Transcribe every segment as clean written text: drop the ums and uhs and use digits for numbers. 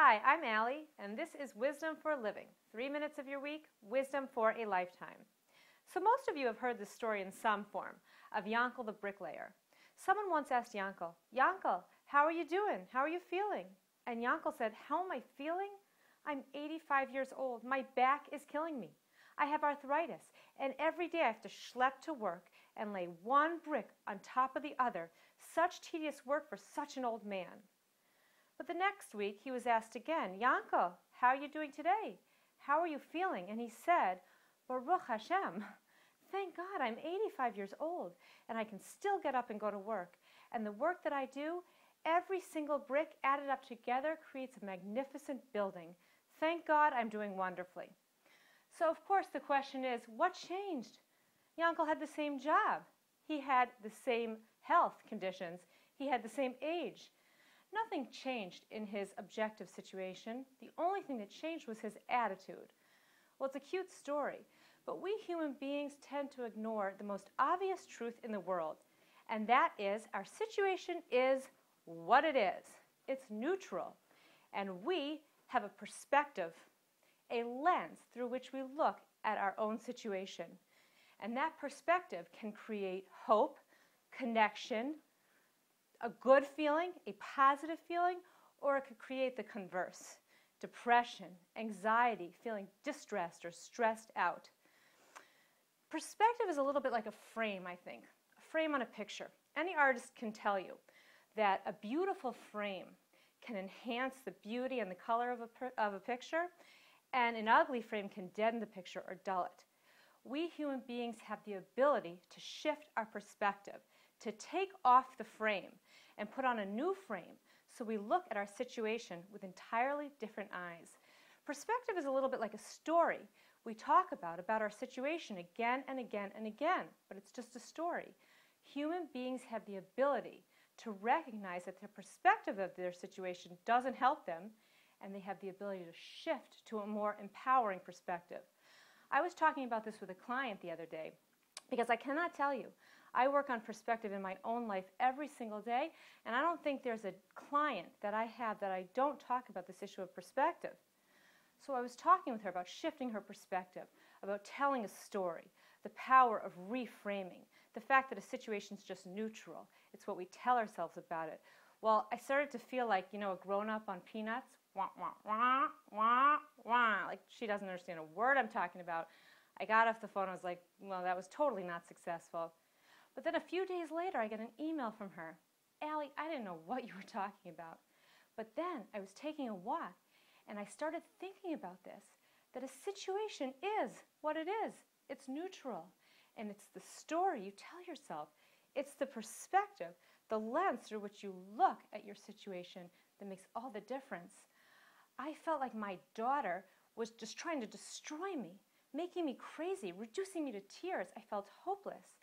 Hi, I'm Allie, and this is Wisdom for a Living. 3 minutes of your week, wisdom for a lifetime. So most of you have heard this story in some form of Yankel the bricklayer. Someone once asked Yankel, "Yankel, how are you doing? How are you feeling?" And Yankel said, "How am I feeling? I'm 85 years old. My back is killing me. I have arthritis, and every day I have to schlep to work and lay one brick on top of the other. Such tedious work for such an old man." But the next week he was asked again, "Yankel, how are you doing today? How are you feeling?" And he said, "Baruch Hashem, thank God I'm 85 years old and I can still get up and go to work. And the work that I do, every single brick added up together creates a magnificent building. Thank God I'm doing wonderfully." So of course the question is, what changed? Yankel had the same job. He had the same health conditions. He had the same age. Nothing changed in his objective situation. The only thing that changed was his attitude. Well, it's a cute story, but we human beings tend to ignore the most obvious truth in the world, and that is our situation is what it is. It's neutral, and we have a perspective, a lens through which we look at our own situation. And that perspective can create hope, connection, a good feeling, a positive feeling, or it could create the converse, depression, anxiety, feeling distressed or stressed out. Perspective is a little bit like a frame, I think, a frame on a picture. Any artist can tell you that a beautiful frame can enhance the beauty and the color of a picture, and an ugly frame can deaden the picture or dull it. We human beings have the ability to shift our perspective, to take off the frame and put on a new frame so we look at our situation with entirely different eyes. Perspective is a little bit like a story we talk about our situation again and again and again, but it's just a story. Human beings have the ability to recognize that the perspective of their situation doesn't help them, and they have the ability to shift to a more empowering perspective. I was talking about this with a client the other day because I cannot tell you, I work on perspective in my own life every single day, and I don't think there's a client that I have that I don't talk about this issue of perspective. So I was talking with her about shifting her perspective, about telling a story, the power of reframing, the fact that a situation's just neutral. It's what we tell ourselves about it. Well, I started to feel like, a grown-up on Peanuts. Wah, wah, wah, wah, wah. Like she doesn't understand a word I'm talking about. I got off the phone. I was like, well, that was totally not successful. But then a few days later, I get an email from her. "Allie, I didn't know what you were talking about. But then I was taking a walk, and I started thinking about this, that a situation is what it is. It's neutral, and it's the story you tell yourself. It's the perspective, the lens through which you look at your situation that makes all the difference." I felt like my daughter was just trying to destroy me, making me crazy, reducing me to tears. I felt hopeless.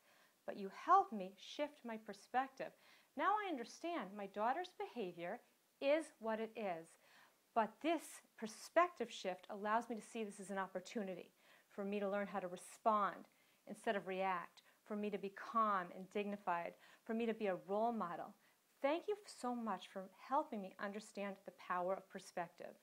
But you helped me shift my perspective. Now I understand my daughter's behavior is what it is. But this perspective shift allows me to see this as an opportunity for me to learn how to respond instead of react, for me to be calm and dignified, for me to be a role model. Thank you so much for helping me understand the power of perspective.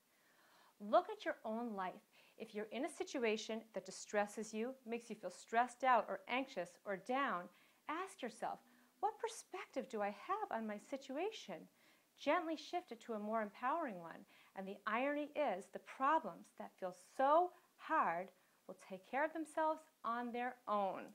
Look at your own life. If you're in a situation that distresses you, makes you feel stressed out or anxious or down, ask yourself, what perspective do I have on my situation? Gently shift it to a more empowering one. And the irony is, the problems that feel so hard will take care of themselves on their own.